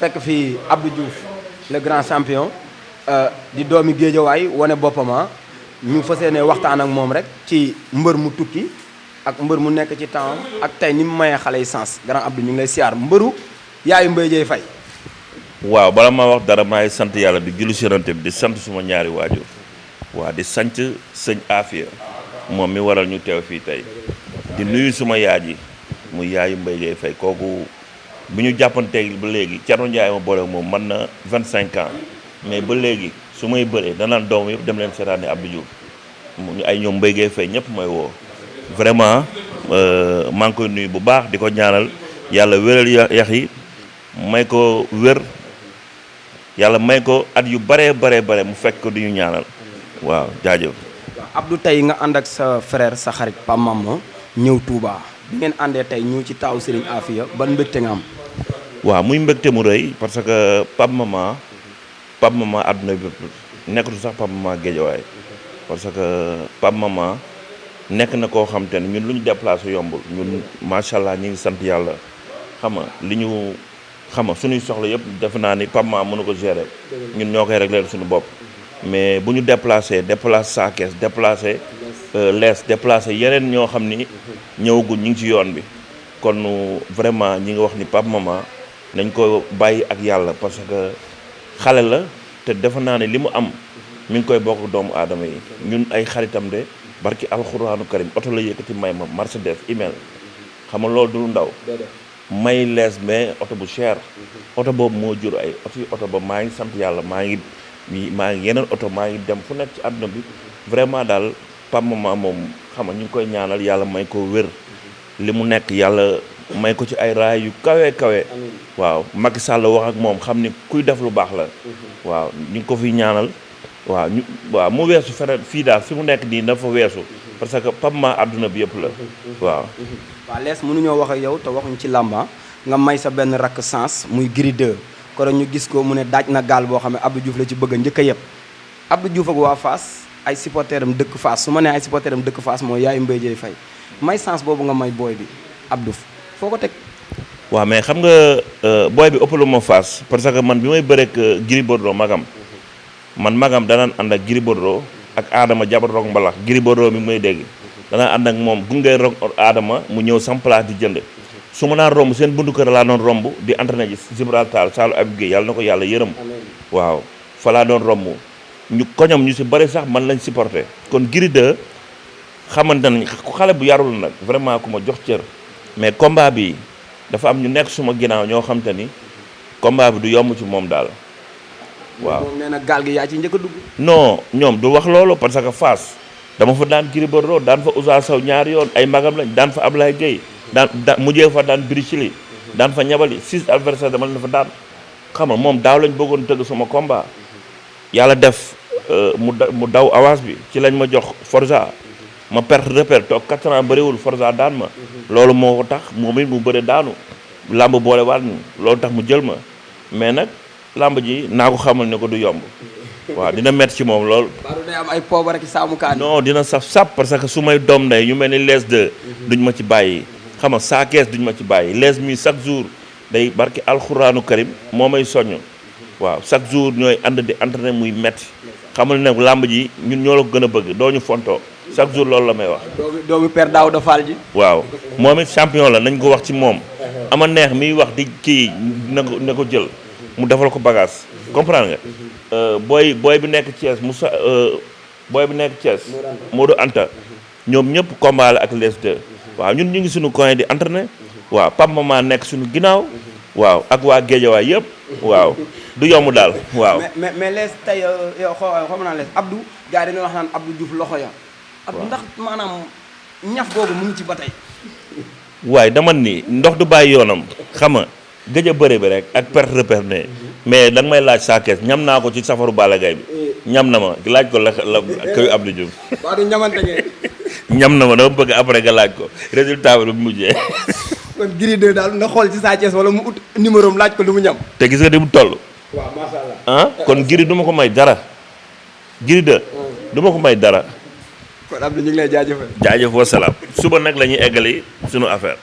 fekk fi Abdou Diouf le grand champion di doomi Géejawaay wane boppama ñu fas yéene waxtaan ak moom rek ci mbër mu tukki ak mbër mu nekk ci temps ak tey ni mu mayee xale yi sens grand Abdou ñu ngi lay siyaar mbëru yaayu Mbaye Dieye Faye. waaw bala ma wax dara maay sant yàlla di julli si Yonent bi di sant suma ñaari waajur waa di sant sëñ Afia moom mi waral ñu teew fii tey di nuyu suma yaay ji muy yaayu Mbaye Dieye Faye kooku bi ñu jàppanteeg ba léegi Thierno Ndiaye ma boole moom mën na 25 ans mais ba léegi su may bëree danaan doom yëpp dem leen seetaani Abdou Diouf ñu ay ñoom Mbaye Dieye Faye ñëpp mooy woo vraiment maa ngi koy nuyu bu baax di ko ñaanal yàlla wéral yax yi may ko wér yàlla may ko at yu bare mu fekk ko di ñu ñaanal waaw jaajëf. Abdou tey nga ànd ak sa frère sa xarit Pape Mama ñëw Touba bi ngeen àndee tey ñëw ci taaw Serigne Afia ban mbégte nga am. waaw muy mbégte mu rëy parce que Pape Mama àdduna bi nekkatu sax Pape Mama Géejawaay parce que Pape Mama nekk na koo xam te ne ñun lu ñu déplacé yombul ñun macha allah ñu ngi sant yàlla xam nga li ñu xam nga suñuy soxla yëpp defe naa ni Pape Mama mënu ko gérer ñun ñoo koy réglé suñu bopp. mais bu ñu déplacé saa kees déplacé lees déplacé yeneen ñoo xam ni ñëwaguñ ñu ngi ci yoon bi kon vraiment ñi nga wax ni Pape Mama nañ ko bàyyi ak yàlla parce que xale la te defe naa ne li mu am mi ngi koy bokk doomu aadama yi ñun ay xaritam de barki alxuraanu karim oto la yëkkati may ma Mercedes email xam nga loolu du ndaw may lees mais oto bu cher oto boobu moo jur ay oto ba maa ngi sant yàlla maa ngi yeneen oto maa ngi dem fu nekk ci àdduna bi vraiment daal Pape Mama moom xam nga ñu ngi koy ñaanal yàlla may ko wér li mu nekk yàlla may ko ci ay raay yu kawe waaw Macky Sall wax ak moom xam ni kuy def lu baax la waaw ñu ngi ko fi ñaanal waaw mu weesu feneen fii daal fi mu nekk nii dafa weesu parce que Pape Mama àdduna bi yëpp la waaw lees mënuñoo wax ak yow te waxuñ ci làmba nga may sa benn rakk sens muy Gris 2 kon ñu gis ko mu ne daaj na gaal boo xam ne Abdou Diouf la ci bëgg a njëkk a yëpp Abdou Diouf ak waa Fass ay supporteram dëkk Fass su ma nee ay supporteram dëkk Fass mooy yaayu Mbaye Dieye Faye may sens boobu nga may booy bi Abdou foo ko teg. waaw mais xam nga booy bi ëppalu ma Fass parce que man bi may bëreek Gris Bordeaux magam danaan ànd ak Gris Bordeaux ak Adama jabar roog mbalax Gris Bordeaux mi may dégg danaan ànd ak moom gunge roog Adama mu ñëw sam place di jënd su ma daan romb seen buntu kër laa doon romb di entraîné ji Gibraltar Saalu Abib Gueye yàlla na ko yàlla yërëm waaw fa laa doon romb ñu koñam ñu si bëri sax man lañ supporté kon Gris 2 xamante nañ xale bu yarul nag vraiment ku ma jox cër mais combat bi dafa am ñu nekk suma ginnaaw ñoo xam te ni combat bi du yomb ci moom daal waaw. moom nee na gaal gi yaa ci njëkk a dugg. non ñoom du wax loolu parce que Fass dama fa daan Gris Bordeaux daan fa Ousa Sow ñaari yoon ay magam lañ daan fa Ablaye Gueye daan mujjee fa daan Birichili daan fa ñabali 6 adversaires dama leen fa daan xam nga moom daaw lañ bëggoon tëgg sama combat yàlla def mu daw avance bi ci lañ ma jox Forza ma perte repère toog 4 ans bëriwul Forza daan ma loolu moo ko tax moom it mu bëre daanu làmb boole waat ñu loolu tax mu jël ma mais nag làmb ji naa ko xamal ne ko du yomb waaw dina métti ci moom lool. Badou day am ay poobar ak saamukaan. non dina saf parce que su may doom ndey ñu mel ni les deux duñ ma ci bàyyi xam nga saa kees duñ ma ci bàyyi les mi chaque jour day barki alxuraanu karim moo may soññ waaw chaque jour ñooy ànd di entraîner muy métti xamal ne làmb ji ñun ñoo la ko gën a bëgg doo ñu fontoo chaque jour loolu la may wax. doomu père Daouda Fall ji. waaw moom it champion la nañ ko wax ci moom ama neex miy wax di kii na ko jël mu defal ko bagage comprendre nga. booy bi nekk Thiès booy bi nekk Thiès Modou Anta ñoom ñëpp combat la ak les deux waaw ñun ñu ngi suñu coin di entraîner waaw Pape Mama nekk suñu ginnaaw waaw ak waa Géejawaay yëpp waaw du yomb daal waaw. mais lees tey yow xaw naa lees Abdou gars yi dañoo wax naan Abdou Diouf loxo ya. Abdou ndax maanaam ñaf boobu mu ngi ci ba tey. waaye dama ni ndox du bàyyi yoonam xam nga gëj a bëre bi rek ak perte repère ne mais danga may laaj saa kees ñam naa ko ci safaru Balla Gaye bi ñam na ma laaj ko la këyu Abdou Diouf. waaw du ñamante ngeen. ñam na ma dama bëgg après nga laaj ko résultat bi lu mu mujjee. kon Gris 2 daal na xool ci Sa Thiès wala mu ut numéro am laaj ko lu mu ñam. te gis nga di mu toll. waaw macha allah. kon Gris du ma ko may dara. Gris 2 du ma ko may dara. kon Abdou ñu ngi lay jaajëfal. jaajëf wa salaam suba nag la ñuy eggali sunu affaire.